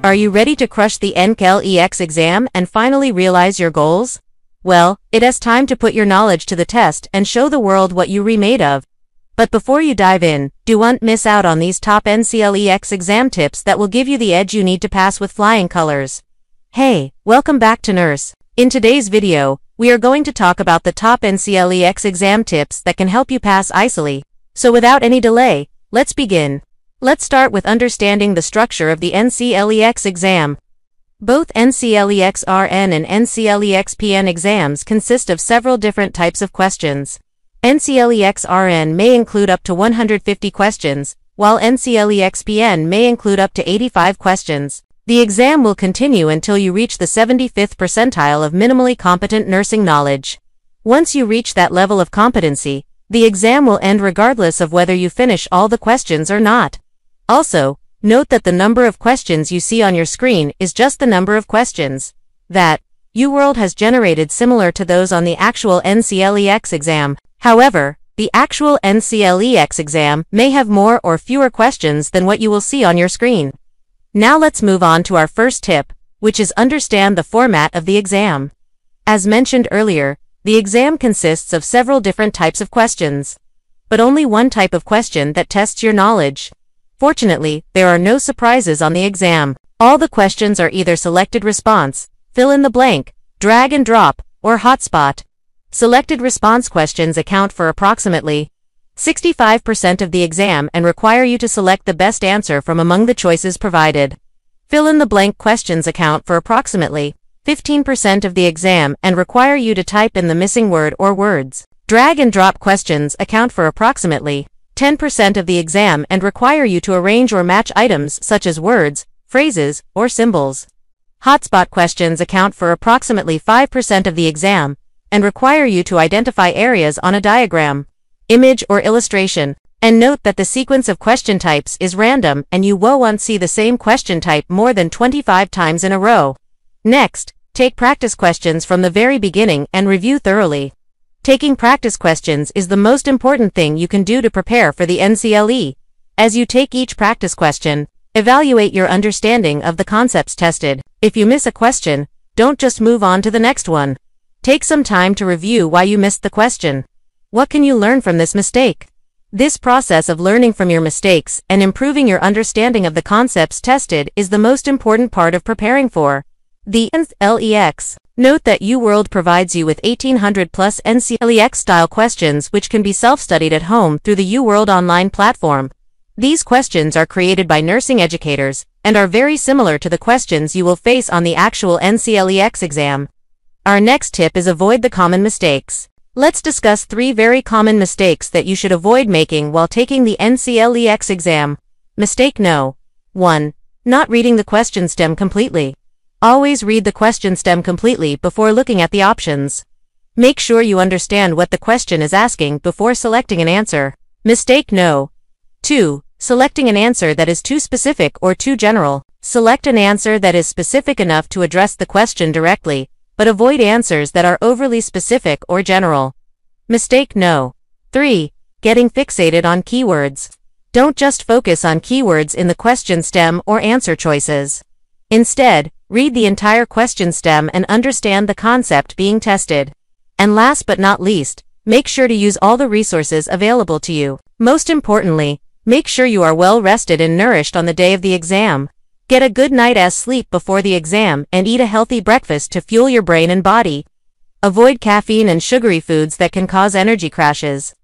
Are you ready to crush the NCLEX exam and finally realize your goals? Well, it is time to put your knowledge to the test and show the world what you're made of. But before you dive in, don't miss out on these top NCLEX exam tips that will give you the edge you need to pass with flying colors. Hey, welcome back to Nurse. In today's video, we are going to talk about the top NCLEX exam tips that can help you pass easily. So without any delay, let's begin. Let's start with understanding the structure of the NCLEX exam. Both NCLEX-RN and NCLEX-PN exams consist of several different types of questions. NCLEX-RN may include up to 150 questions, while NCLEX-PN may include up to 85 questions. The exam will continue until you reach the 75th percentile of minimally competent nursing knowledge. Once you reach that level of competency, the exam will end regardless of whether you finish all the questions or not. Also, note that the number of questions you see on your screen is just the number of questions that UWorld has generated similar to those on the actual NCLEX exam. However, the actual NCLEX exam may have more or fewer questions than what you will see on your screen. Now let's move on to our first tip, which is understand the format of the exam. As mentioned earlier, the exam consists of several different types of questions, but only one type of question that tests your knowledge. Fortunately, there are no surprises on the exam. All the questions are either selected response, fill in the blank, drag and drop, or hotspot. Selected response questions account for approximately 65% of the exam and require you to select the best answer from among the choices provided. Fill in the blank questions account for approximately 15% of the exam and require you to type in the missing word or words. Drag and drop questions account for approximately 10% of the exam and require you to arrange or match items such as words, phrases, or symbols. Hotspot questions account for approximately 5% of the exam and require you to identify areas on a diagram, image, or illustration. And note that the sequence of question types is random and you won't see the same question type more than 25 times in a row. Next, take practice questions from the very beginning and review thoroughly. Taking practice questions is the most important thing you can do to prepare for the NCLE. As you take each practice question, evaluate your understanding of the concepts tested. If you miss a question, don't just move on to the next one. Take some time to review why you missed the question. What can you learn from this mistake? This process of learning from your mistakes and improving your understanding of the concepts tested is the most important part of preparing for the NCLEX. Note that UWorld provides you with 1,800 plus NCLEX-style questions which can be self-studied at home through the UWorld online platform. These questions are created by nursing educators and are very similar to the questions you will face on the actual NCLEX exam. Our next tip is avoid the common mistakes. Let's discuss 3 very common mistakes that you should avoid making while taking the NCLEX exam. Mistake No. 1. Not reading the question stem completely. Always read the question stem completely before looking at the options. Make sure you understand what the question is asking before selecting an answer. Mistake No. 2. Selecting an answer that is too specific or too general. Select an answer that is specific enough to address the question directly, but avoid answers that are overly specific or general. Mistake No. 3. Getting fixated on keywords. Don't just focus on keywords in the question stem or answer choices. Instead, read the entire question stem and understand the concept being tested. And last but not least, make sure to use all the resources available to you. Most importantly, make sure you are well rested and nourished on the day of the exam. Get a good night's sleep before the exam and eat a healthy breakfast to fuel your brain and body. Avoid caffeine and sugary foods that can cause energy crashes.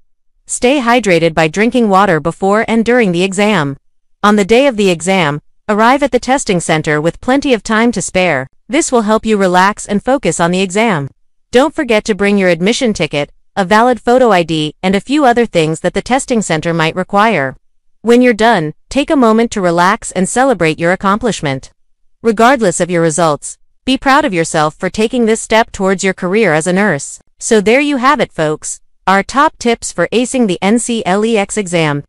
Stay hydrated by drinking water before and during the exam. On the day of the exam, arrive at the testing center with plenty of time to spare. This will help you relax and focus on the exam. Don't forget to bring your admission ticket, a valid photo ID, and a few other things that the testing center might require. When you're done, take a moment to relax and celebrate your accomplishment. Regardless of your results, be proud of yourself for taking this step towards your career as a nurse. So there you have it, folks. Our top tips for acing the NCLEX exam.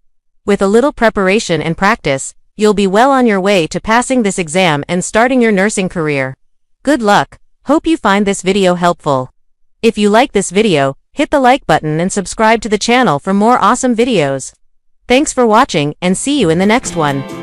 With a little preparation and practice, you'll be well on your way to passing this exam and starting your nursing career. Good luck. Hope you find this video helpful. If you like this video, hit the like button and subscribe to the channel for more awesome videos. Thanks for watching and see you in the next one.